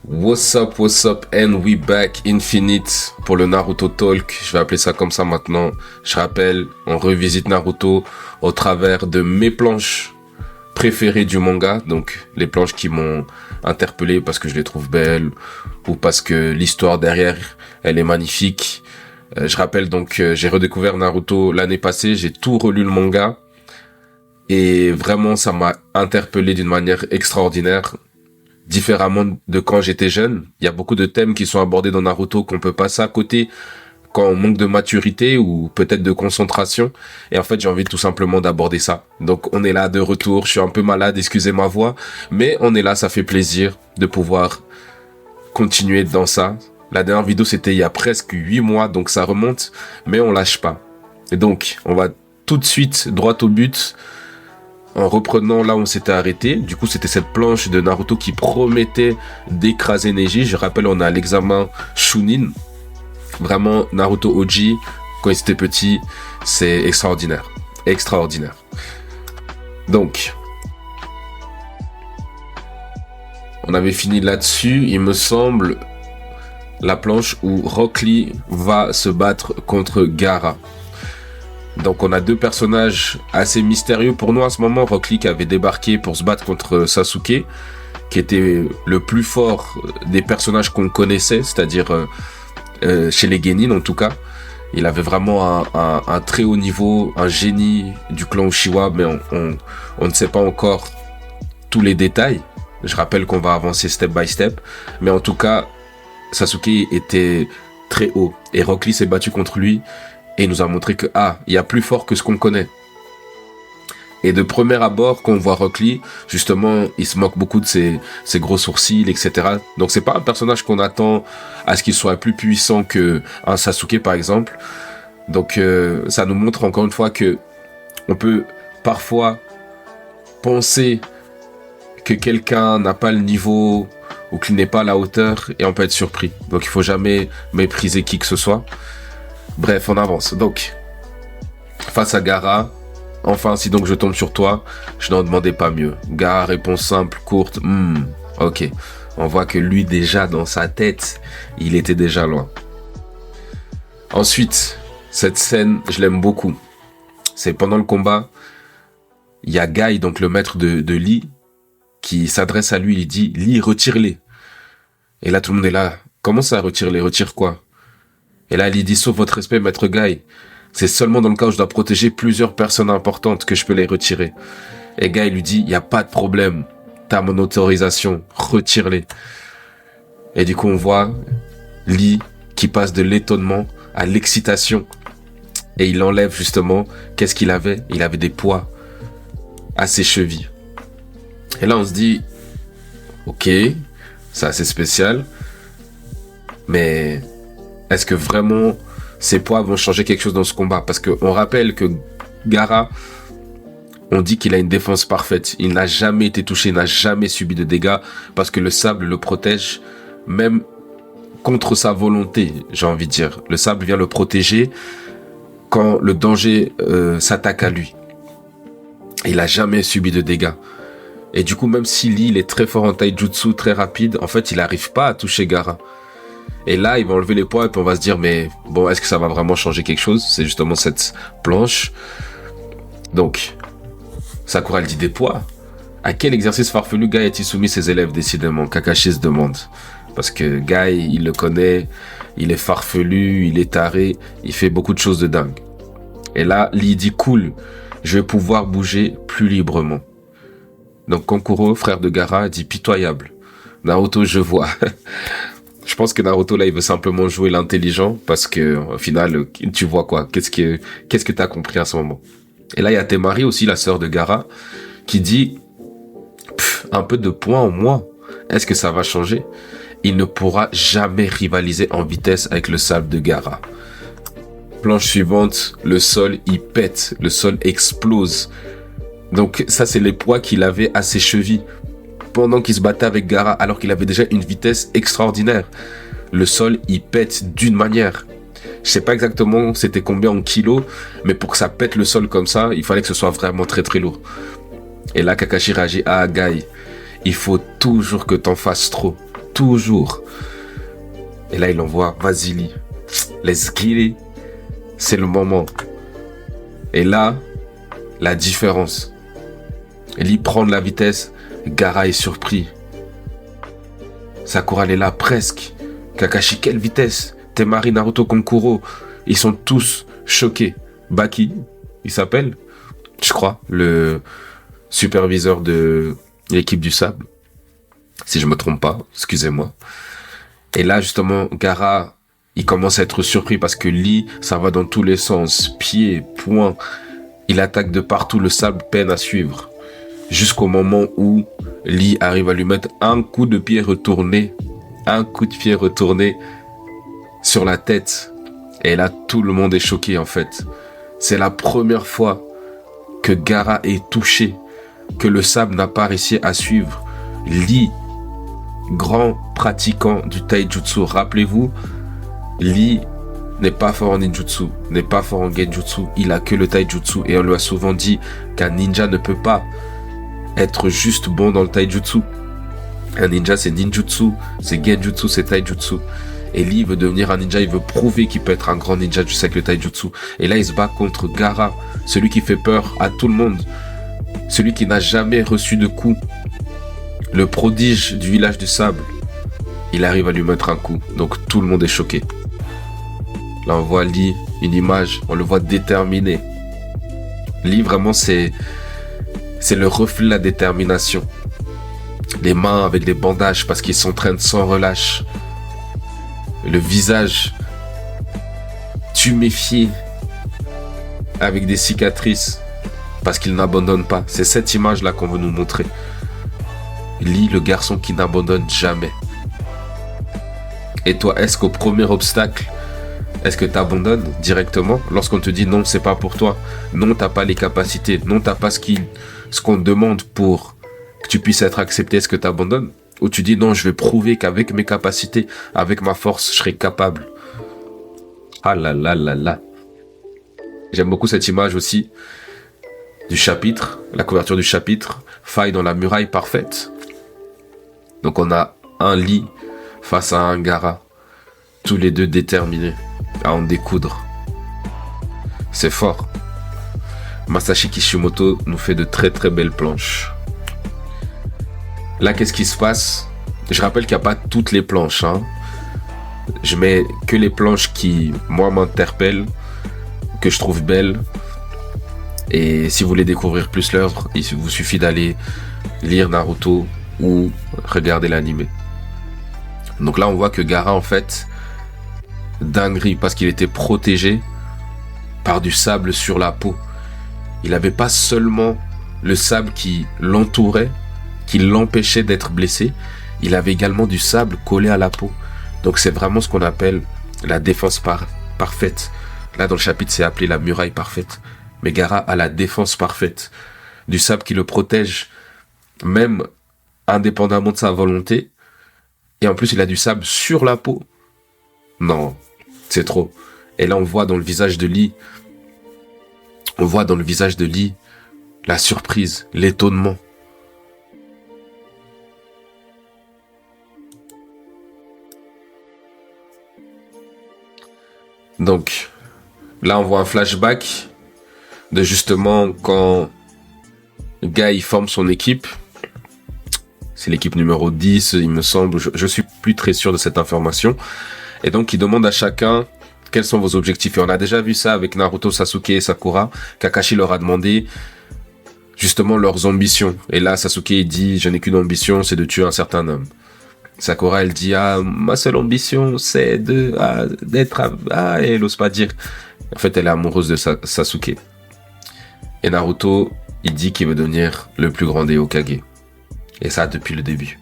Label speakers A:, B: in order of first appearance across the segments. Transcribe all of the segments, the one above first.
A: What's up, and we back Infinite pour le Naruto Talk. Je vais appeler ça comme ça maintenant. Je rappelle, on revisite Naruto au travers de mes planches préférées du manga. Donc, les planches qui m'ont interpellé parce que je les trouve belles ou parce que l'histoire derrière, elle est magnifique. Je rappelle donc, j'ai redécouvert Naruto l'année passée. J'ai tout relu le manga. Et vraiment, ça m'a interpellé d'une manière extraordinaire. Différemment de quand j'étais jeune, il y a beaucoup de thèmes qui sont abordés dans Naruto qu'on peut passer à côté quand on manque de maturité ou peut-être de concentration. Et en fait, j'ai envie tout simplement d'aborder ça. Donc, on est là de retour. Je suis un peu malade, excusez ma voix. Mais on est là, ça fait plaisir de pouvoir continuer dans ça. La dernière vidéo, c'était il y a presque 8 mois, donc ça remonte. Mais on lâche pas. Et donc, on va tout de suite droit au but. En reprenant là où on s'était arrêté. Du coup, c'était cette planche de Naruto qui promettait d'écraser Neji. Je rappelle, on a l'examen Chunin. Vraiment, Naruto OG, quand il était petit, c'est extraordinaire. Extraordinaire. Donc, on avait fini là-dessus, il me semble, la planche où Rock Lee va se battre contre Gaara. Donc on a deux personnages assez mystérieux pour nous à ce moment. Rock Lee qui avait débarqué pour se battre contre Sasuke, qui était le plus fort des personnages qu'on connaissait, c'est-à-dire chez les Genin en tout cas. Il avait vraiment un très haut niveau, un génie du clan Uchiwa, mais on ne sait pas encore tous les détails. Je rappelle qu'on va avancer step by step, mais en tout cas, Sasuke était très haut et Rock Lee s'est battu contre lui. Et il nous a montré que, il y a plus fort que ce qu'on connaît. Et de premier abord, quand on voit Rock Lee, justement, il se moque beaucoup de ses gros sourcils, etc. Donc c'est pas un personnage qu'on attend à ce qu'il soit plus puissant que un Sasuke, par exemple. Donc ça nous montre encore une fois que on peut parfois penser que quelqu'un n'a pas le niveau ou qu'il n'est pas à la hauteur et on peut être surpris. Donc il faut jamais mépriser qui que ce soit. Bref, on avance. Donc, face à Gaara, enfin, si donc je tombe sur toi, je n'en demandais pas mieux. Gaara, réponse simple, courte, ok. On voit que lui, déjà, dans sa tête, il était déjà loin. Ensuite, cette scène, je l'aime beaucoup. C'est pendant le combat, il y a Guy, donc le maître de Lee, qui s'adresse à lui, il dit, Lee, retire-les. Et là, tout le monde est là. Comment ça, retire-les? Retire quoi? Et là, il dit, sauf votre respect, maître Guy, c'est seulement dans le cas où je dois protéger plusieurs personnes importantes que je peux les retirer. Et Guy lui dit, il n'y a pas de problème, t'as mon autorisation, retire-les. Et du coup, on voit Lee qui passe de l'étonnement à l'excitation. Et il enlève justement, qu'est-ce qu'il avait? Il avait des poids à ses chevilles. Et là, on se dit, ok, c'est assez spécial, mais est-ce que vraiment ces poids vont changer quelque chose dans ce combat? Parce qu'on rappelle que Gaara, on dit qu'il a une défense parfaite. Il n'a jamais été touché, il n'a jamais subi de dégâts parce que le sable le protège même contre sa volonté, j'ai envie de dire. Le sable vient le protéger quand le danger s'attaque à lui. Il n'a jamais subi de dégâts. Et du coup, même si Lee il est très fort en taijutsu, très rapide, en fait, il n'arrive pas à toucher Gaara. Et là, il va enlever les poids et puis on va se dire, mais bon, est-ce que ça va vraiment changer quelque chose? C'est justement cette planche. Donc, Sakura elle dit des poids. À quel exercice farfelu Guy a-t-il soumis ses élèves, décidément? Kakashi se demande. Parce que Guy, il le connaît, il est farfelu, il est taré, il fait beaucoup de choses de dingue. Et là, Lee dit, cool, je vais pouvoir bouger plus librement. Donc Kankuro, frère de Gaara, dit pitoyable. Naruto, je vois. Je pense que Naruto, là, il veut simplement jouer l'intelligent parce que, au final, tu vois quoi? Qu'est-ce que t'as compris à ce moment? Et là, il y a Temari aussi, la sœur de Gaara, qui dit, un peu de poids en moins. Est-ce que ça va changer? Il ne pourra jamais rivaliser en vitesse avec le sable de Gaara. Planche suivante, le sol, il pète. Le sol explose. Donc, ça, c'est les poids qu'il avait à ses chevilles pendant qu'il se battait avec Gaara, alors qu'il avait déjà une vitesse extraordinaire. Le sol, il pète d'une manière. Je sais pas exactement c'était combien en kilos, mais pour que ça pète le sol comme ça, il fallait que ce soit vraiment très très lourd. Et là, Kakashi réagit, Guy, il faut toujours que t'en fasses trop. toujours. Et là, il envoie, vas-y Lee, let's get it. C'est le moment. Et là, la différence. Lee prend de la vitesse, Gaara est surpris. Sakura, elle est là, presque. Kakashi, quelle vitesse. Temari, Naruto, Konkuro, ils sont tous choqués. Baki, il s'appelle, je crois, le superviseur de l'équipe du sable. Si je me trompe pas, excusez-moi. Et là, justement, Gaara, il commence à être surpris parce que Lee, ça va dans tous les sens. Pieds, poings. Il attaque de partout, le sable peine à suivre. Jusqu'au moment où Lee arrive à lui mettre un coup de pied retourné. Un coup de pied retourné sur la tête. Et là, tout le monde est choqué, en fait. C'est la première fois que Gaara est touché, que le sable n'a pas réussi à suivre. Lee, grand pratiquant du taijutsu, rappelez-vous, Lee n'est pas fort en ninjutsu, n'est pas fort en genjutsu, il a que le taijutsu. Et on lui a souvent dit qu'un ninja ne peut pas être juste bon dans le taijutsu. Un ninja, c'est ninjutsu, c'est genjutsu, c'est taijutsu. Et Lee veut devenir un ninja, il veut prouver qu'il peut être un grand ninja du cercle taijutsu. Et là, il se bat contre Gaara, celui qui fait peur à tout le monde, celui qui n'a jamais reçu de coup, le prodige du village du sable. Il arrive à lui mettre un coup, donc tout le monde est choqué. Là, on voit Lee, une image, on le voit déterminé. Lee, vraiment, c'est le reflet de la détermination. Les mains avec des bandages parce qu'il s'entraîne sans relâche. Le visage tuméfié avec des cicatrices parce qu'il n'abandonne pas. C'est cette image-là qu'on veut nous montrer. Lee, le garçon qui n'abandonne jamais. Et toi, est-ce qu'au premier obstacle, est-ce que tu abandonnes directement lorsqu'on te dit non, c'est pas pour toi, non, t'as pas les capacités, non, t'as pas ce qu'on te demande pour que tu puisses être accepté, est-ce que tu abandonnes? Ou tu dis non, je vais prouver qu'avec mes capacités, avec ma force, je serai capable. Ah là là là là. J'aime beaucoup cette image aussi du chapitre, la couverture du chapitre, faille dans la muraille parfaite. Donc on a un Lee face à un Gaara, tous les deux déterminés à en découdre. C'est fort. Masashi Kishimoto nous fait de très très belles planches. Là, qu'est-ce qui se passe? Je rappelle qu'il n'y a pas toutes les planches. Je mets que les planches qui, moi, m'interpellent, que je trouve belles. Et si vous voulez découvrir plus l'œuvre, il vous suffit d'aller lire Naruto ou regarder l'anime. Donc là, on voit que Gaara, en fait, dinguerie, parce qu'il était protégé par du sable sur la peau. Il n'avait pas seulement le sable qui l'entourait, qui l'empêchait d'être blessé, il avait également du sable collé à la peau. Donc c'est vraiment ce qu'on appelle la défense parfaite. Là dans le chapitre c'est appelé la muraille parfaite. Mais Gaara a la défense parfaite. Du sable qui le protège même indépendamment de sa volonté. Et en plus il a du sable sur la peau. Non, c'est trop. Et là on voit dans le visage de Lee, la surprise, l'étonnement. Donc, là, on voit un flashback de justement quand Guy forme son équipe. C'est l'équipe numéro 10, il me semble. Je suis plus très sûr de cette information. Et donc, il demande à chacun quels sont vos objectifs. Et on a déjà vu ça avec Naruto, Sasuke et Sakura. Kakashi leur a demandé justement leurs ambitions. Et là, Sasuke il dit, je n'ai qu'une ambition, c'est de tuer un certain homme. Sakura, elle dit, ma seule ambition, c'est d'être, et elle n'ose pas dire. En fait, elle est amoureuse de Sasuke. Et Naruto, il dit qu'il veut devenir le plus grand des Hokage. Et ça, depuis le début.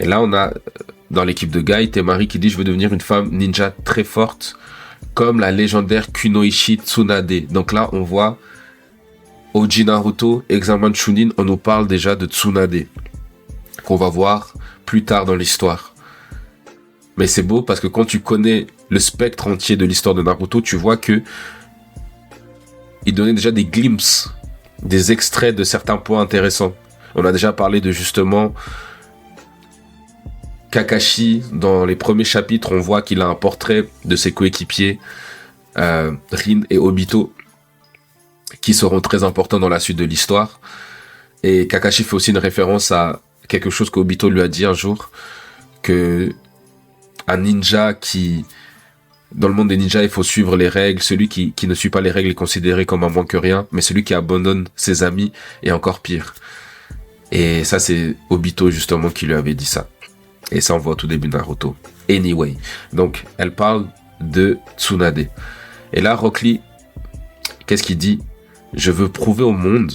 A: Et là, on a, dans l'équipe de Guy, Temari qui dit, je veux devenir une femme ninja très forte, comme la légendaire Kunoichi Tsunade. Donc là, on voit, Oji Naruto, examen Chunin, on nous parle déjà de Tsunade, qu'on va voir plus tard dans l'histoire. Mais c'est beau parce que quand tu connais le spectre entier de l'histoire de Naruto, tu vois que il donnait déjà des glimpses, des extraits de certains points intéressants. On a déjà parlé de justement Kakashi, dans les premiers chapitres, on voit qu'il a un portrait de ses coéquipiers, Rin et Obito, qui seront très importants dans la suite de l'histoire. Et Kakashi fait aussi une référence à quelque chose qu'Obito lui a dit un jour, que un ninja dans le monde des ninjas, il faut suivre les règles. Celui qui ne suit pas les règles est considéré comme un moins que rien, mais celui qui abandonne ses amis est encore pire. Et ça, c'est Obito justement qui lui avait dit ça. Et ça, on voit au tout début de Naruto. Anyway. Donc, elle parle de Tsunade. Et là, Rock Lee, qu'est-ce qu'il dit? Je veux prouver au monde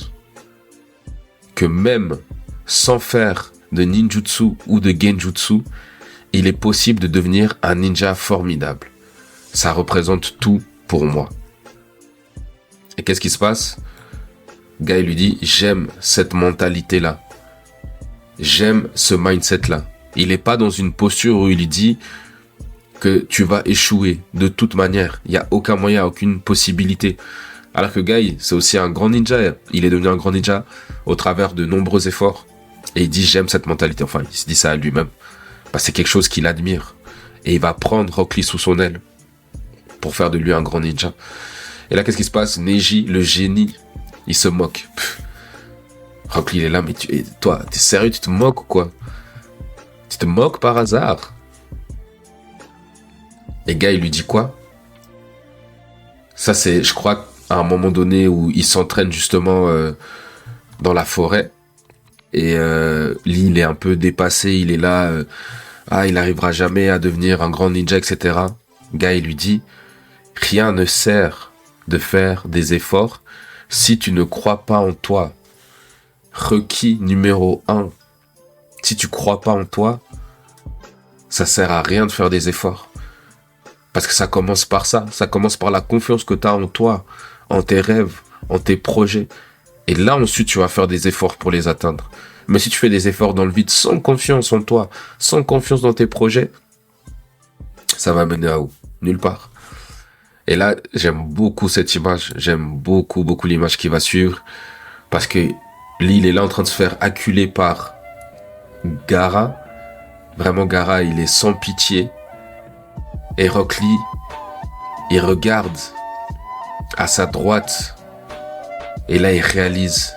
A: que même sans faire de ninjutsu ou de genjutsu, il est possible de devenir un ninja formidable. Ça représente tout pour moi. Et qu'est-ce qui se passe? Guy lui dit, j'aime cette mentalité-là. J'aime ce mindset-là. Il n'est pas dans une posture où il lui dit que tu vas échouer de toute manière. Il n'y a aucun moyen, aucune possibilité. Alors que Guy, c'est aussi un grand ninja. Il est devenu un grand ninja au travers de nombreux efforts. Et il dit, j'aime cette mentalité. Enfin, il se dit ça à lui-même. Parce que c'est quelque chose qu'il admire. Et il va prendre Rock Lee sous son aile pour faire de lui un grand ninja. Et là, qu'est-ce qui se passe? Neji, le génie, il se moque. Rock Lee, il est là, mais toi, t'es sérieux, tu te moques ou quoi? Tu te moques par hasard? Et Guy, il lui dit quoi? Ça, c'est, je crois, à un moment donné où il s'entraîne justement dans la forêt. Et Lee, il est un peu dépassé, il est là, il arrivera jamais à devenir un grand ninja, etc. Guy, il lui dit, rien ne sert de faire des efforts si tu ne crois pas en toi. Requis numéro 1. Si tu crois pas en toi, ça sert à rien de faire des efforts. Parce que ça commence par ça. Ça commence par la confiance que tu as en toi, en tes rêves, en tes projets. Et là, ensuite, tu vas faire des efforts pour les atteindre. Mais si tu fais des efforts dans le vide, sans confiance en toi, sans confiance dans tes projets, ça va mener à où? Nulle part. Et là, j'aime beaucoup cette image. J'aime beaucoup l'image qui va suivre. Parce que Lee, il est là en train de se faire acculer par Gaara. Vraiment, Gaara, il est sans pitié. Et Rock Lee, il regarde à sa droite. Et là, il réalise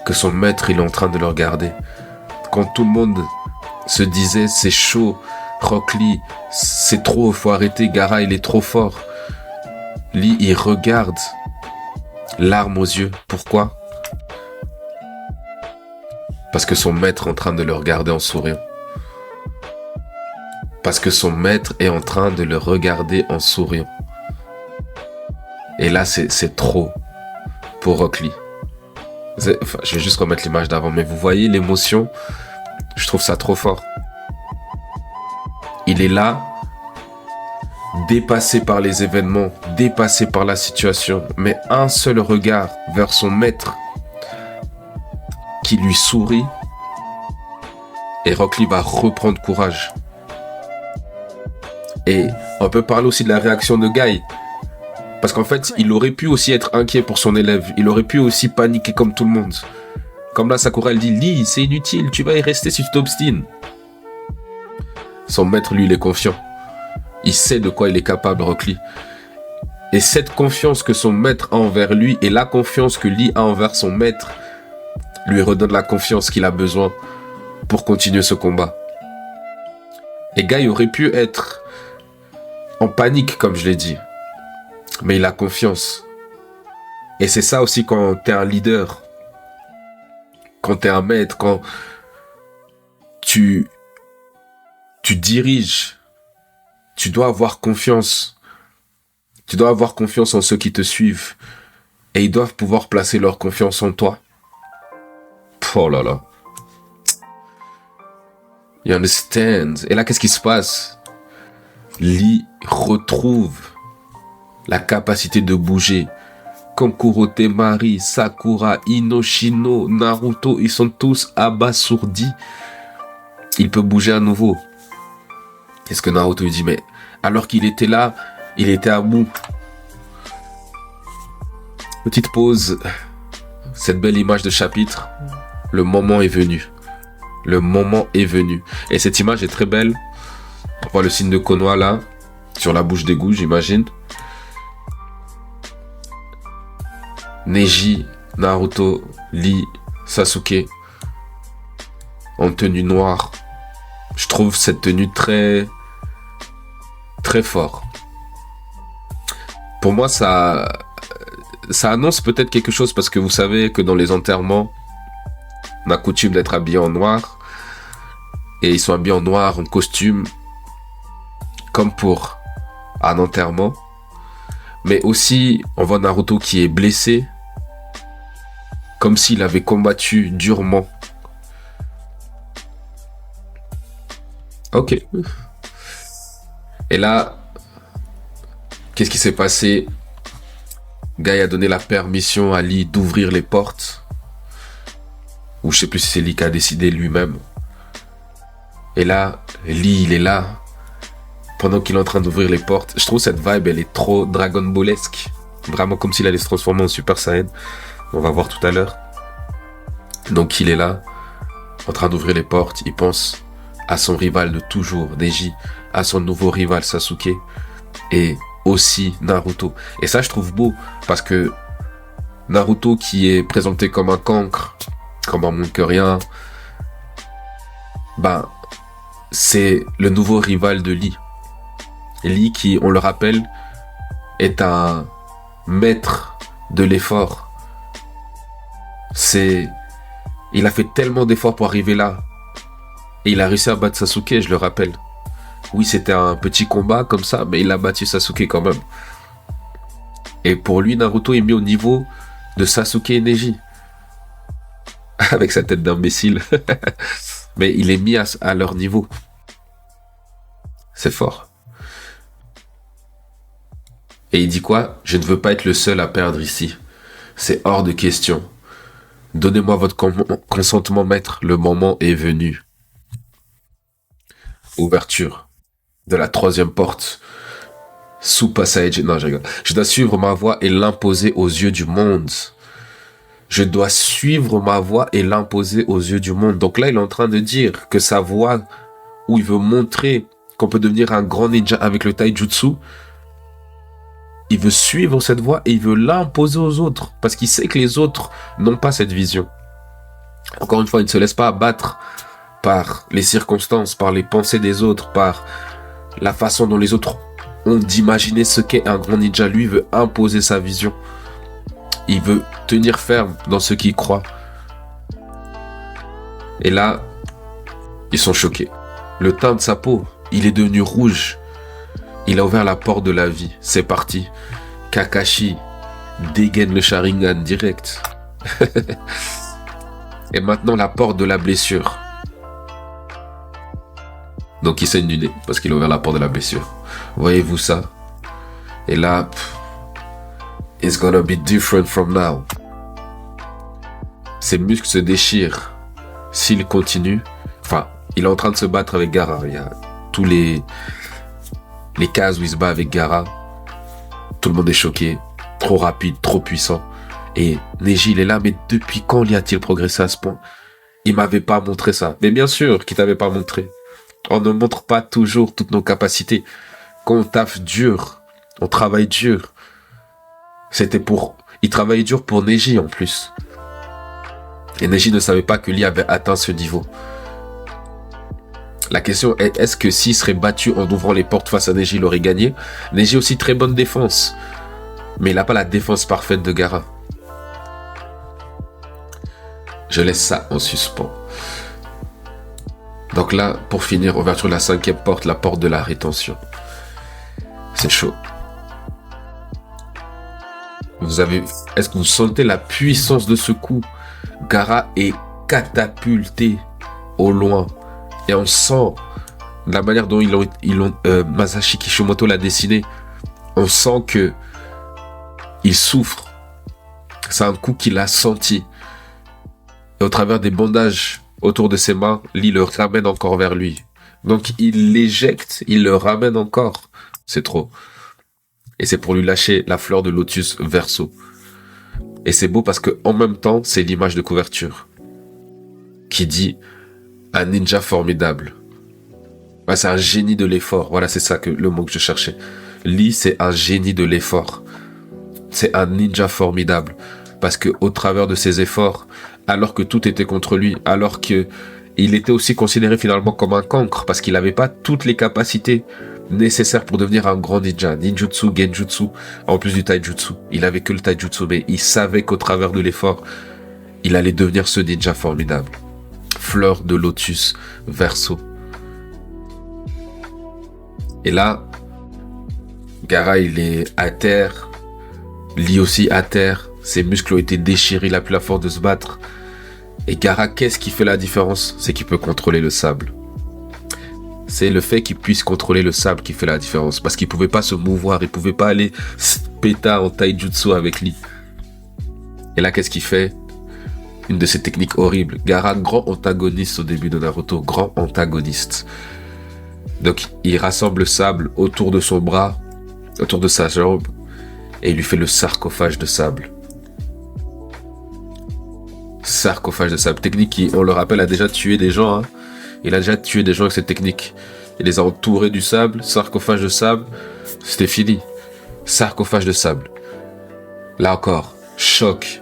A: que son maître, il est en train de le regarder. Quand tout le monde se disait, c'est chaud, Rock Lee, c'est trop, faut arrêter, Gaara, il est trop fort. Lee, il regarde, larmes aux yeux. Pourquoi? Parce que son maître est en train de le regarder en souriant. Parce que son maître est en train de le regarder en souriant. Et là, c'est trop pour Rock Lee. Enfin, je vais juste remettre l'image d'avant, mais vous voyez l'émotion, je trouve ça trop fort. Il est là, dépassé par les événements, dépassé par la situation, mais un seul regard vers son maître qui lui sourit, et Rock Lee va reprendre courage. Et on peut parler aussi de la réaction de Guy. Parce qu'en fait, il aurait pu aussi être inquiet pour son élève. Il aurait pu aussi paniquer comme tout le monde. Comme là, Sakura, elle dit, Lee, c'est inutile, tu vas y rester si tu t'obstines. Son maître, lui, il est confiant. Il sait de quoi il est capable, Rock Lee. Et cette confiance que son maître a envers lui et la confiance que Lee a envers son maître lui redonne la confiance qu'il a besoin pour continuer ce combat. Et Guy aurait pu être en panique, comme je l'ai dit. Mais il a confiance. Et c'est ça aussi quand t'es un leader. Quand t'es un maître, quand tu diriges. Tu dois avoir confiance. Tu dois avoir confiance en ceux qui te suivent. Et ils doivent pouvoir placer leur confiance en toi. Oh là là. You understand? Et là, qu'est-ce qui se passe? Lee retrouve la capacité de bouger. Comme Kurote Mari, Sakura, Inoshino, Naruto, ils sont tous abasourdis. Il peut bouger à nouveau. Qu'est-ce que Naruto lui dit? Mais alors qu'il était là, il était à bout. Petite pause. Cette belle image de chapitre. Le moment est venu. Le moment est venu. Et cette image est très belle. On voit le signe de Konoha là, sur la bouche d'égout, j'imagine. Neji, Naruto, Lee, Sasuke, en tenue noire. Je trouve cette tenue très fort. Pour moi, ça annonce peut-être quelque chose parce que vous savez que dans les enterrements, on a coutume d'être habillés en noir. Et ils sont habillés en noir, en costume, comme pour un enterrement. Mais aussi, on voit Naruto qui est blessé, comme s'il avait combattu durement. Ok. Et là, qu'est-ce qui s'est passé? Guy a donné la permission à Lee d'ouvrir les portes. Ou je sais plus si c'est Lee qui a décidé lui-même. Et là, Lee, il est là. Pendant qu'il est en train d'ouvrir les portes. Je trouve cette vibe, elle est trop Dragon Ballesque. Vraiment comme s'il allait se transformer en Super Saiyan. On va voir tout à l'heure. Donc il est là, en train d'ouvrir les portes. Il pense à son rival de toujours, Neji, à son nouveau rival Sasuke. Et aussi Naruto. Et ça, je trouve beau. Parce que Naruto qui est présenté comme un cancre, comme un moins que rien, ben, c'est le nouveau rival de Lee. Lee qui, on le rappelle, est un maître de l'effort. Il a fait tellement d'efforts pour arriver là. Et il a réussi à battre Sasuke, je le rappelle. Oui, c'était un petit combat comme ça, mais il a battu Sasuke quand même. Et pour lui, Naruto est mis au niveau de Sasuke et Neji. Avec sa tête d'imbécile. Mais il est mis à leur niveau. C'est fort. Et il dit quoi? Je ne veux pas être le seul à perdre ici. C'est hors de question. Donnez-moi votre consentement, maître. Le moment est venu. Ouverture de la 3e porte. Super Saiyan. Non, je rigole. Je dois suivre ma voie et l'imposer aux yeux du monde. Je dois suivre ma voie et l'imposer aux yeux du monde. Donc là, il est en train de dire que sa voie, où il veut montrer qu'on peut devenir un grand ninja avec le taijutsu, il veut suivre cette voie et il veut l'imposer aux autres. Parce qu'il sait que les autres n'ont pas cette vision. Encore une fois, il ne se laisse pas abattre par les circonstances, par les pensées des autres, par la façon dont les autres ont d'imaginer ce qu'est un grand ninja. Lui veut imposer sa vision. Il veut tenir ferme dans ce qu'il croit. Et là, ils sont choqués. Le teint de sa peau, il est devenu rouge. Il a ouvert la porte de la vie. C'est parti. Kakashi dégaine le Sharingan direct. Et maintenant, la porte de la blessure. Donc, il saigne du nez parce qu'il a ouvert la porte de la blessure. Voyez-vous ça? Et là, it's gonna be different from now. Ses muscles se déchirent. S'il continue, enfin, il est en train de se battre avec Gaara. Il y a tous les cases où il se bat avec Gaara. Tout le monde est choqué. Trop rapide, trop puissant. Et Neji, il est là, mais depuis quand lui a-t-il progressé à ce point? Il m'avait pas montré ça. Mais bien sûr qu'il t'avait pas montré. On ne montre pas toujours toutes nos capacités. Quand on taffe dur, on travaille dur. Il travaillait dur pour Neji en plus. Et Neji ne savait pas que Lee avait atteint ce niveau. La question est, est-ce que s'il serait battu en ouvrant les portes face à Neji, il aurait gagné? Neji aussi très bonne défense. Mais il n'a pas la défense parfaite de Gaara. Je laisse ça en suspens. Donc là, pour finir, ouverture de la 5e porte, la porte de la rétention. C'est chaud. Est-ce que vous sentez la puissance de ce coup? Gaara est catapulté au loin. Et on sent la manière dont Masashi Kishimoto l'a dessiné. On sent que il souffre. C'est un coup qu'il a senti. Et au travers des bandages autour de ses mains, Lee le ramène encore vers lui. Donc il l'éjecte, il le ramène encore. C'est trop. Et c'est pour lui lâcher la fleur de lotus verso. Et c'est beau parce que en même temps, c'est l'image de couverture qui dit Un ninja formidable. Ouais, c'est un génie de l'effort. Voilà, c'est ça le mot que je cherchais. Lee, c'est un génie de l'effort. C'est un ninja formidable. Parce que au travers de ses efforts, alors que tout était contre lui, alors que il était aussi considéré finalement comme un cancre, parce qu'il n'avait pas toutes les capacités nécessaires pour devenir un grand ninja. Ninjutsu, genjutsu, en plus du taijutsu. Il avait que le taijutsu, mais il savait qu'au travers de l'effort, il allait devenir ce ninja formidable. Fleur de lotus, verso. Et là, Gaara, il est à terre. Lee aussi à terre. Ses muscles ont été déchirés, il a plus la force de se battre. Et Gaara, qu'est-ce qui fait la différence? C'est qu'il peut contrôler le sable. C'est le fait qu'il puisse contrôler le sable qui fait la différence. Parce qu'il pouvait pas se mouvoir, il pouvait pas aller péta en taijutsu avec Lee. Et là, qu'est-ce qu'il fait? Une de ses techniques horribles. Gaara, grand antagoniste au début de Naruto, grand antagoniste. Donc, il rassemble le sable autour de son bras, autour de sa jambe, et il lui fait le sarcophage de sable. Sarcophage de sable. Technique qui, on le rappelle, a déjà tué des gens. Hein. Il a déjà tué des gens avec cette technique. Il les a entourés du sable, sarcophage de sable, c'était fini. Sarcophage de sable. Là encore, choc.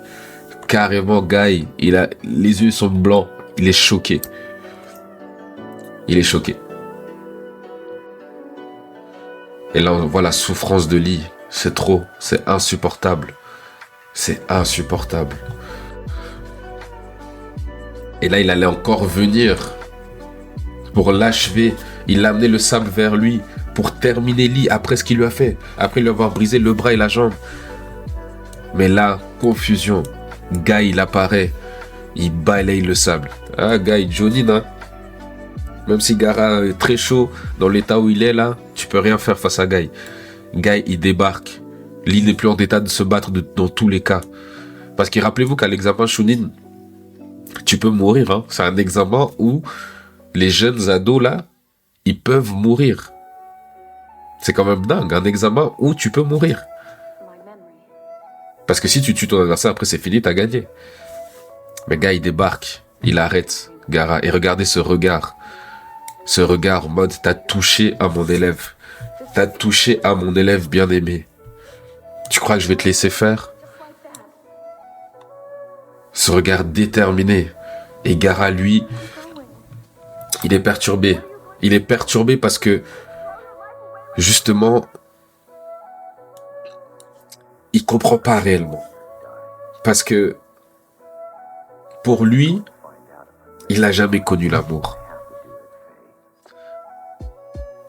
A: Carrément, Guy, les yeux sont blancs. Il est choqué. Il est choqué. Et là, on voit la souffrance de Lee. C'est trop, c'est insupportable. C'est insupportable. Et là, il allait encore venir pour l'achever. Il amenait le sable vers lui pour terminer Lee après ce qu'il lui a fait. Après lui avoir brisé le bras et la jambe. Mais là, confusion. Guy, il apparaît. Il balaye le sable. Ah, Guy, Johnny, hein. Même si Gaara est très chaud, dans l'état où il est là, tu peux rien faire face à Guy. Guy, il débarque. Lee n'est plus en état de se battre dans tous les cas. Parce que rappelez-vous qu'à l'examen Chunin, tu peux mourir. Hein. C'est un examen où les jeunes ados là, ils peuvent mourir. C'est quand même dingue, un examen où tu peux mourir. Parce que si tu tues ton adversaire, après c'est fini, t'as gagné. Mais Guy, il débarque, il arrête Gaara. Et regardez ce regard. Ce regard en mode, t'as touché à mon élève. T'as touché à mon élève bien-aimé. Tu crois que je vais te laisser faire? Ce regard déterminé. Et Gaara, lui, il est perturbé. Il est perturbé parce que, justement, il comprend pas réellement. Parce que, pour lui, il n'a jamais connu l'amour.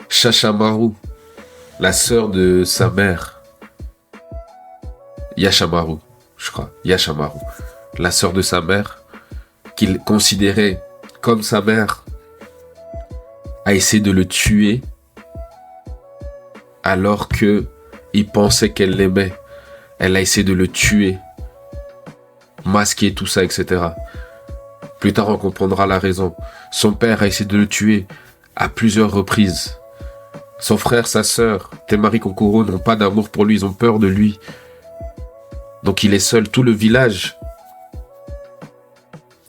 A: Shashamaru, la sœur de sa mère, Yashamaru, je crois, Yashamaru, la sœur de sa mère, qu'il considérait comme sa mère, a essayé de le tuer alors que il pensait qu'elle l'aimait. Elle a essayé de le tuer, masquer tout ça, etc. Plus tard, on comprendra la raison. Son père a essayé de le tuer à plusieurs reprises. Son frère, sa sœur, Temari Kokoro n'ont pas d'amour pour lui, ils ont peur de lui. Donc il est seul, tout le village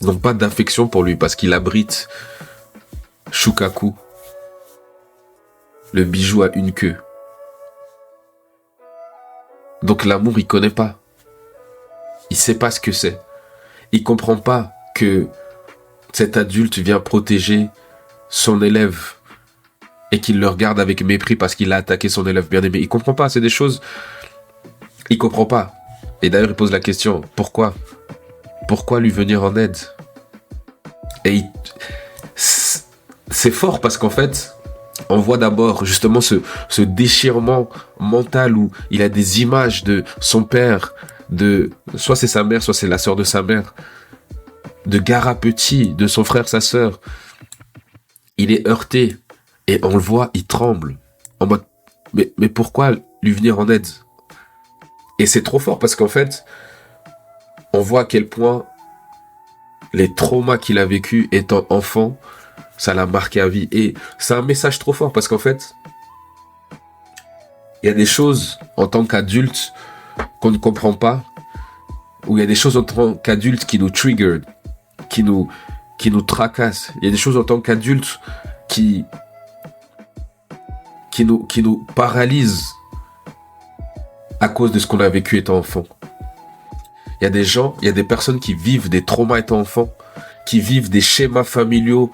A: n'ont pas d'affection pour lui parce qu'il abrite Shukaku, le bijou à une queue. Donc l'amour, il connaît pas. Il sait pas ce que c'est. Il comprend pas que cet adulte vient protéger son élève et qu'il le regarde avec mépris parce qu'il a attaqué son élève bien-aimé. Il comprend pas, c'est des choses... Il comprend pas. Et d'ailleurs, il pose la question, pourquoi? Pourquoi lui venir en aide? Et c'est fort parce qu'en fait, on voit d'abord justement ce déchirement mental où il a des images de son père, soit c'est sa mère, soit c'est la sœur de sa mère, de Gaara petit, de son frère, sa sœur. Il est heurté et on le voit, il tremble en mode mais pourquoi lui venir en aide? Et c'est trop fort parce qu'en fait, on voit à quel point les traumas qu'il a vécu étant enfant, ça l'a marqué à vie. Et c'est un message trop fort parce qu'en fait, il y a des choses en tant qu'adulte qu'on ne comprend pas, ou il y a des choses en tant qu'adulte qui nous trigger, qui qui nous tracassent. Il y a des choses en tant qu'adultes qui nous paralysent à cause de ce qu'on a vécu étant enfant. Il y a des gens, il y a des personnes qui vivent des traumas étant enfant, qui vivent des schémas familiaux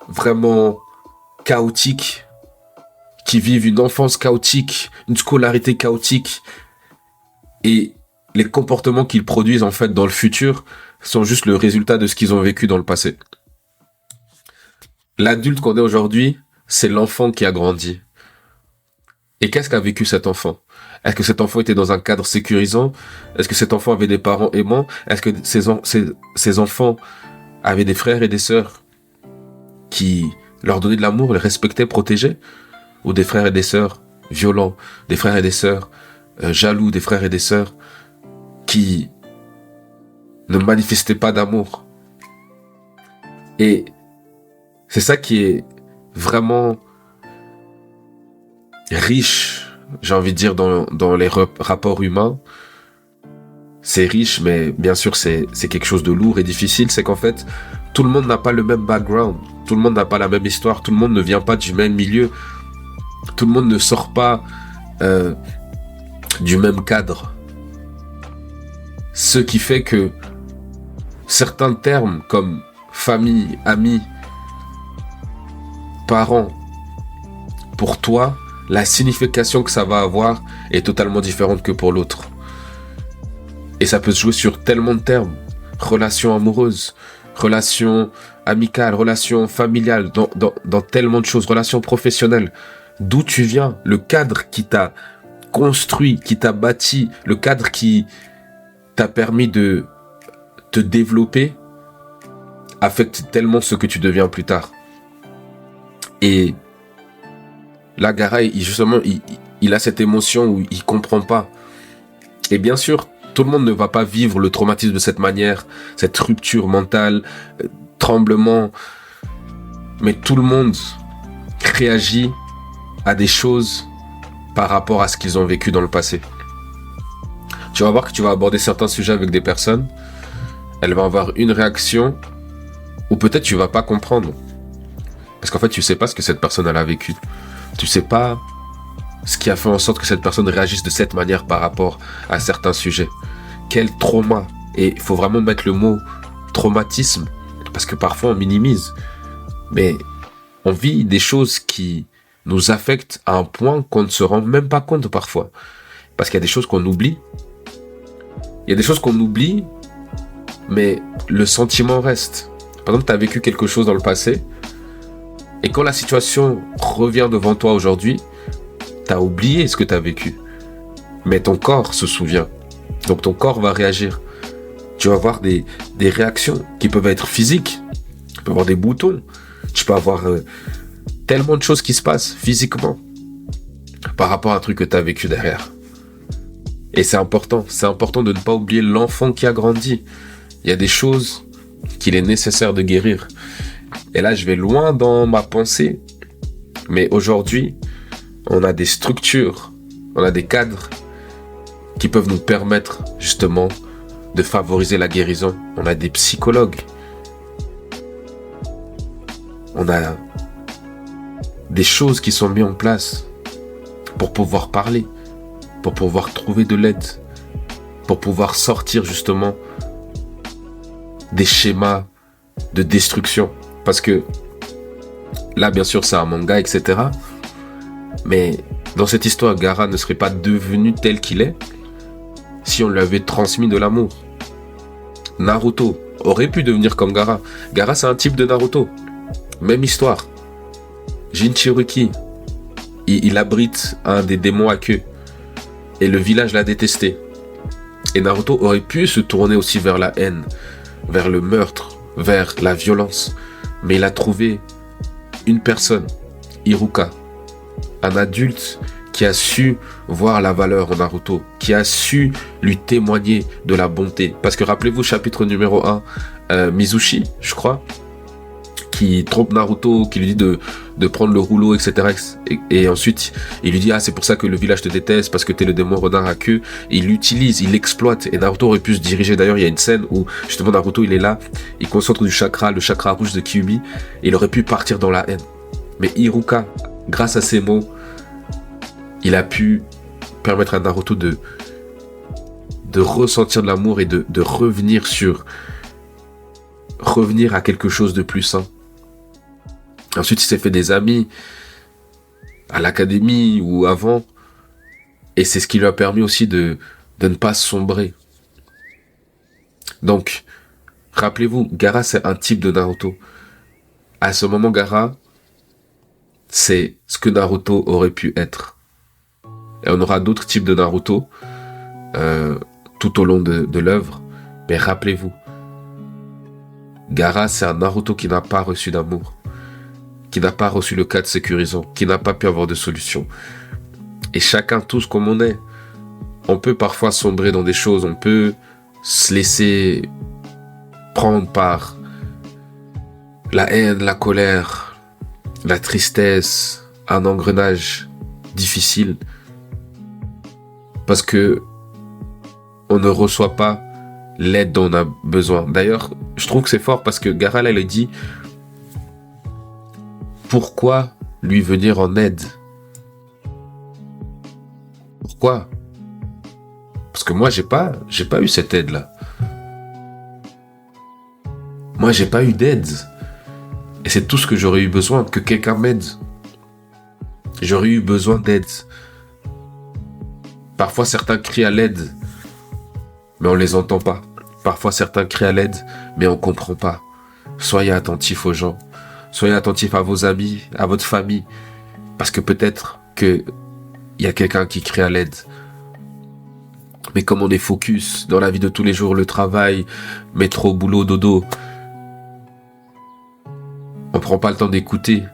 A: vraiment chaotiques, qui vivent une enfance chaotique, une scolarité chaotique, et les comportements qu'ils produisent en fait dans le futur sont juste le résultat de ce qu'ils ont vécu dans le passé. L'adulte qu'on est aujourd'hui, c'est l'enfant qui a grandi. Et qu'est-ce qu'a vécu cet enfant? Est-ce que cet enfant était dans un cadre sécurisant? Est-ce que cet enfant avait des parents aimants? Est-ce que ces enfants avaient des frères et des sœurs qui leur donnaient de l'amour, les respectaient, protégeaient? Ou des frères et des sœurs violents, des frères et des sœurs jaloux, des frères et des sœurs qui ne manifestaient pas d'amour? Et c'est ça qui est vraiment riche, j'ai envie de dire, dans les rapports humains. C'est riche, mais bien sûr, c'est quelque chose de lourd et difficile. C'est qu'en fait, tout le monde n'a pas le même background. Tout le monde n'a pas la même histoire. Tout le monde ne vient pas du même milieu. Tout le monde ne sort pas du même cadre. Ce qui fait que certains termes comme famille, amis, parents, pour toi, la signification que ça va avoir est totalement différente que pour l'autre. Et ça peut se jouer sur tellement de termes. Relations amoureuses, relations amicales, relations familiales, dans tellement de choses, relations professionnelles. D'où tu viens, le cadre qui t'a construit, qui t'a bâti, le cadre qui t'a permis de te développer, affecte tellement ce que tu deviens plus tard. Et là, Gaara, il a cette émotion où il comprend pas. Et bien sûr, tout le monde ne va pas vivre le traumatisme de cette manière, cette rupture mentale, tremblement. Mais tout le monde réagit à des choses par rapport à ce qu'ils ont vécu dans le passé. Tu vas voir que tu vas aborder certains sujets avec des personnes, elles vont avoir une réaction, ou peut-être tu vas pas comprendre. Parce qu'en fait, tu sais pas ce que cette personne elle a vécu. Tu sais pas ce qui a fait en sorte que cette personne réagisse de cette manière par rapport à certains sujets. Quel trauma. Et il faut vraiment mettre le mot traumatisme, parce que parfois on minimise. Mais on vit des choses qui nous affectent à un point qu'on ne se rend même pas compte parfois. Parce qu'il y a des choses qu'on oublie. Il y a des choses qu'on oublie, mais le sentiment reste. Par exemple, tu as vécu quelque chose dans le passé, et quand la situation revient devant toi aujourd'hui, tu as oublié ce que tu as vécu. Mais ton corps se souvient. Donc ton corps va réagir. Tu vas avoir des réactions qui peuvent être physiques. Tu peux avoir des boutons. Tu peux avoir tellement de choses qui se passent physiquement par rapport à un truc que tu as vécu derrière. Et c'est important. C'est important de ne pas oublier l'enfant qui a grandi. Il y a des choses qu'il est nécessaire de guérir. Et là, je vais loin dans ma pensée. Mais aujourd'hui, on a des structures, on a des cadres qui peuvent nous permettre justement de favoriser la guérison. On a des psychologues. On a des choses qui sont mises en place pour pouvoir parler, pour pouvoir trouver de l'aide, pour pouvoir sortir justement des schémas de destruction. Parce que là, bien sûr, c'est un manga, etc. Mais dans cette histoire, Gaara ne serait pas devenu tel qu'il est si on lui avait transmis de l'amour. Naruto aurait pu devenir comme Gaara. Gaara, c'est un type de Naruto. Même histoire. Jinchuriki, il abrite un des démons à queue. Et le village l'a détesté. Et Naruto aurait pu se tourner aussi vers la haine, vers le meurtre, vers la violence. Mais il a trouvé une personne, Iruka, un adulte qui a su voir la valeur en Naruto, qui a su lui témoigner de la bonté. Parce que rappelez-vous, chapitre numéro 1, Mizushi, je crois, qui trompe Naruto, qui lui dit de prendre le rouleau, etc. Et ensuite, il lui dit, ah, c'est pour ça que le village te déteste, parce que t'es le démon renard à queue. Et il l'utilise, il l'exploite. Et Naruto aurait pu se diriger. D'ailleurs, il y a une scène où, justement, Naruto, il est là, il concentre du chakra, le chakra rouge de Kyuubi, et il aurait pu partir dans la haine. Mais Iruka, grâce à ses mots, il a pu permettre à Naruto de ressentir de l'amour et de revenir à quelque chose de plus sain. Ensuite, il s'est fait des amis à l'académie ou avant. Et c'est ce qui lui a permis aussi de ne pas sombrer. Donc, rappelez-vous, Gaara, c'est un type de Naruto. À ce moment, Gaara, c'est ce que Naruto aurait pu être. Et on aura d'autres types de Naruto tout au long de l'œuvre. Mais rappelez-vous, Gaara, c'est un Naruto qui n'a pas reçu d'amour, qui n'a pas reçu le cadre sécurisant, qui n'a pas pu avoir de solution. Et chacun, tous comme on est, on peut parfois sombrer dans des choses, on peut se laisser prendre par la haine, la colère, la tristesse, un engrenage difficile, parce que on ne reçoit pas l'aide dont on a besoin. D'ailleurs, je trouve que c'est fort parce que Gaara, là, il a dit pourquoi lui venir en aide? Pourquoi? Parce que moi, j'ai pas eu cette aide-là. Moi, j'ai pas eu d'aide. Et c'est tout ce que j'aurais eu besoin, que quelqu'un m'aide. J'aurais eu besoin d'aide. Parfois, certains crient à l'aide, mais on les entend pas. Parfois, certains crient à l'aide, mais on comprend pas. Soyez attentifs aux gens. Soyez attentifs à vos amis, à votre famille. Parce que peut-être que il y a quelqu'un qui crie à l'aide. Mais comme on est focus dans la vie de tous les jours, le travail, métro, boulot, dodo, on prend pas le temps d'écouter.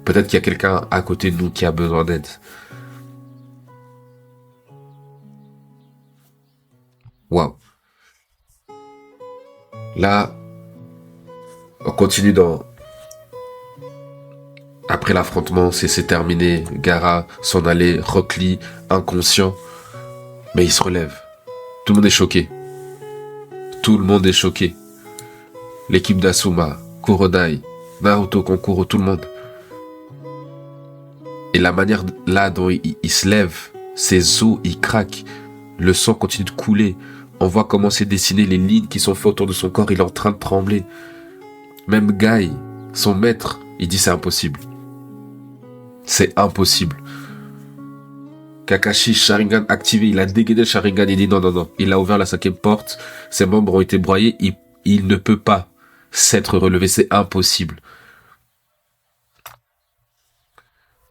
A: Peut-être qu'il y a quelqu'un à côté de nous qui a besoin d'aide. Waouh. Là, on continue après l'affrontement, c'est terminé. Gaara s'en allait, Rock Lee, inconscient. Mais il se relève. Tout le monde est choqué. Tout le monde est choqué. L'équipe d'Asuma, Kurodai, Naruto, Kankuro, tout le monde. Et la manière là dont il se lève, ses os, il craque. Le sang continue de couler. On voit comment s'est dessiné les lignes qui sont faites autour de son corps. Il est en train de trembler. Même Guy, son maître, il dit c'est impossible. C'est impossible. Kakashi, Sharingan activé, il a dégainé le Sharingan, il dit non. Il a ouvert la 5e porte, ses membres ont été broyés, il ne peut pas s'être relevé, c'est impossible.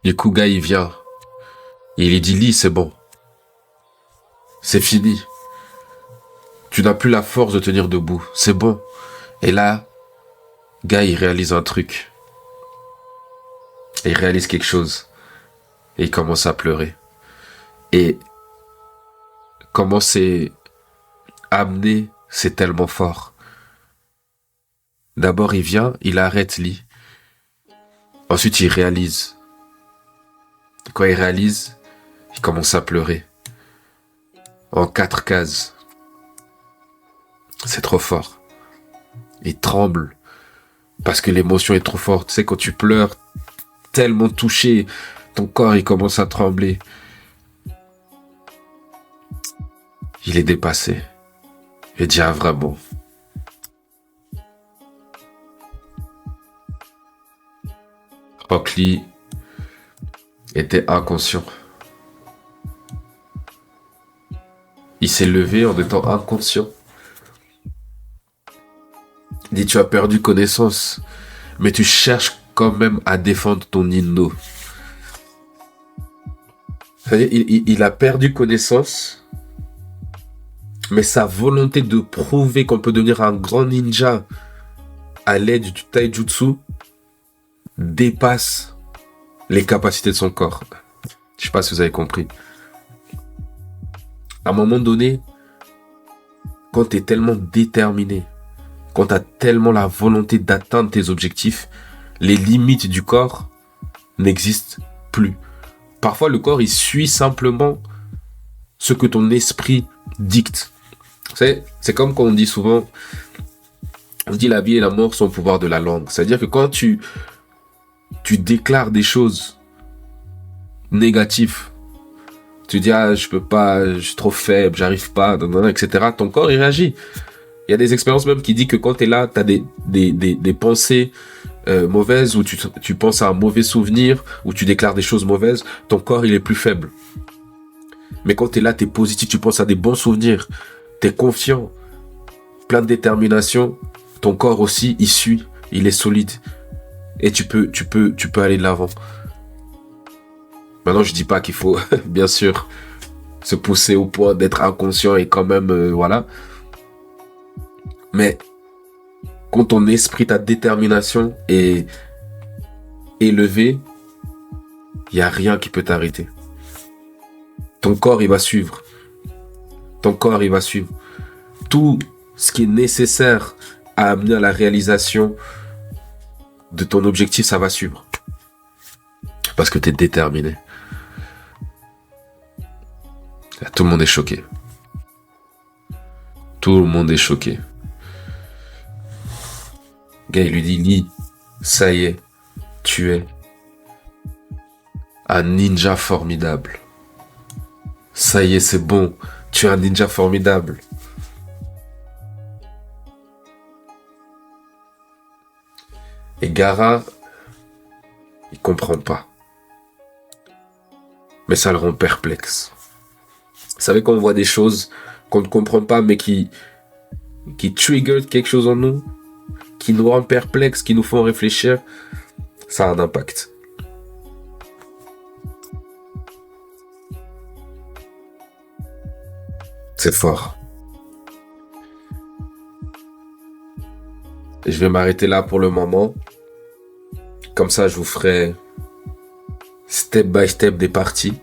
A: Du coup, Guy, il vient. Et il lui dit, Lee, c'est bon. C'est fini. Tu n'as plus la force de tenir debout, c'est bon. Et là, Guy, il réalise un truc. Et il réalise quelque chose. Et il commence à pleurer. Et comment c'est amené, c'est tellement fort. D'abord, il vient, il arrête Lee. Ensuite, il réalise. Quand il réalise, il commence à pleurer. En 4 cases. C'est trop fort. Il tremble. Parce que l'émotion est trop forte. Tu sais, quand tu pleures, tellement touché, ton corps, il commence à trembler. Il est dépassé. Il dit, ah, vraiment. Rock Lee était inconscient. Il s'est levé en étant inconscient. Il dit, tu as perdu connaissance, mais tu cherches quand même à défendre ton Indo. C'est-à-dire, il a perdu connaissance, mais sa volonté de prouver qu'on peut devenir un grand ninja à l'aide du taijutsu dépasse les capacités de son corps. Je sais pas si vous avez compris. À un moment donné, quand tu es tellement déterminé, quand tu as tellement la volonté d'atteindre tes objectifs, les limites du corps n'existent plus. Parfois, le corps, il suit simplement ce que ton esprit dicte. C'est comme quand on dit souvent, on dit la vie et la mort sont au pouvoir de la langue. C'est-à-dire que quand tu déclares des choses négatives, tu dis, ah, je peux pas, je suis trop faible, j'arrive pas, etc. Ton corps, il réagit. Il y a des expériences même qui disent que quand tu es là, tu as des pensées mauvaises, ou tu penses à un mauvais souvenir, ou tu déclares des choses mauvaises, ton corps, il est plus faible. Mais quand tu es là, tu es positif, tu penses à des bons souvenirs, tu es confiant, plein de détermination, ton corps aussi, il suit, il est solide. Et tu peux aller de l'avant. Maintenant, je dis pas qu'il faut, bien sûr, se pousser au point d'être inconscient et quand même, voilà. Mais quand ton esprit, ta détermination est élevée, il n'y a rien qui peut t'arrêter. Ton corps, il va suivre. Ton corps, il va suivre. Tout ce qui est nécessaire à amener à la réalisation de ton objectif, ça va suivre. Parce que tu es déterminé. Tout le monde est choqué. Tout le monde est choqué. Le gars, il lui dit, Lee, ça y est, tu es un ninja formidable. Ça y est, c'est bon, tu es un ninja formidable. Et Gaara, il comprend pas. Mais ça le rend perplexe. Vous savez, quand on voit des choses qu'on ne comprend pas, mais qui trigger quelque chose en nous, qui nous rend perplexes, qui nous font réfléchir, ça a un impact. C'est fort. Je vais m'arrêter là pour le moment. Comme ça, je vous ferai step by step des parties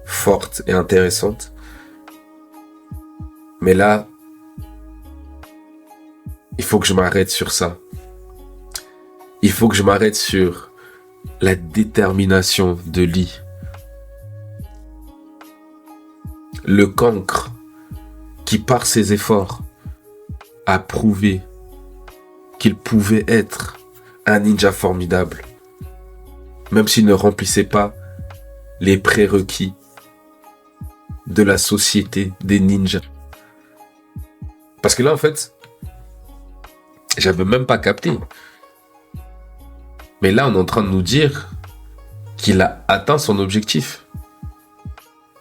A: fortes et intéressantes. Mais là, il faut que je m'arrête sur ça. Il faut que je m'arrête sur la détermination de Lee. Le cancre qui, par ses efforts, a prouvé qu'il pouvait être un ninja formidable, même s'il ne remplissait pas les prérequis de la société des ninjas. Parce que là, en fait, j'avais même pas capté. Mais là, on est en train de nous dire qu'il a atteint son objectif.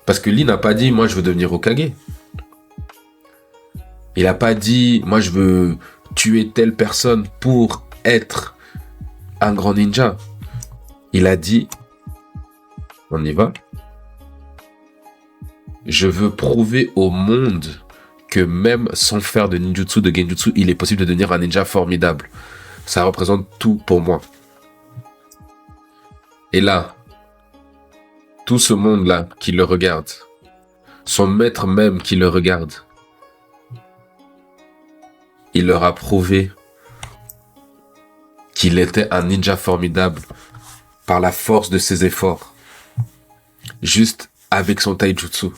A: Parce que Lee n'a pas dit, moi, je veux devenir Hokage. Il n'a pas dit, moi, je veux tuer telle personne pour être un grand ninja. Il a dit, on y va. Je veux prouver au monde que même sans faire de ninjutsu, de genjutsu, il est possible de devenir un ninja formidable. Ça représente tout pour moi. Et là, tout ce monde-là qui le regarde, son maître même qui le regarde, il leur a prouvé qu'il était un ninja formidable par la force de ses efforts, juste avec son taijutsu.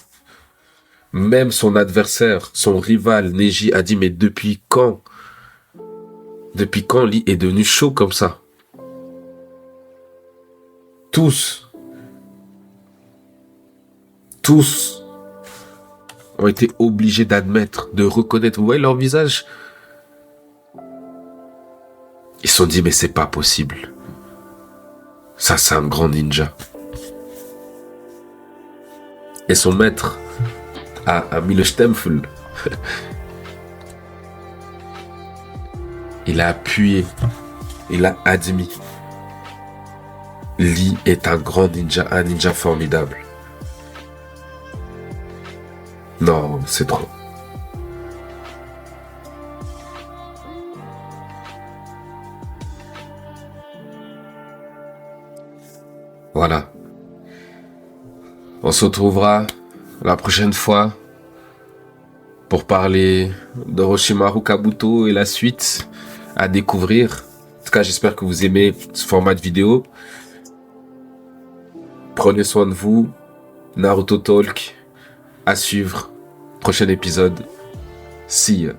A: Même son adversaire, son rival Neji a dit, mais depuis quand Lee est devenu chaud comme ça? Tous ont été obligés d'admettre, de reconnaître. Vous voyez leur visage? Ils se sont dit, mais c'est pas possible. Ça, c'est un grand ninja. Et son maître a mis le Stempel. Il a appuyé. Il a admis. Lee est un grand ninja, un ninja formidable. Non, c'est trop. Voilà. On se retrouvera la prochaine fois pour parler d'Orochimaru Kabuto et la suite à découvrir. En tout cas, j'espère que vous aimez ce format de vidéo. Prenez soin de vous. Naruto Talk à suivre. Prochain épisode. See ya.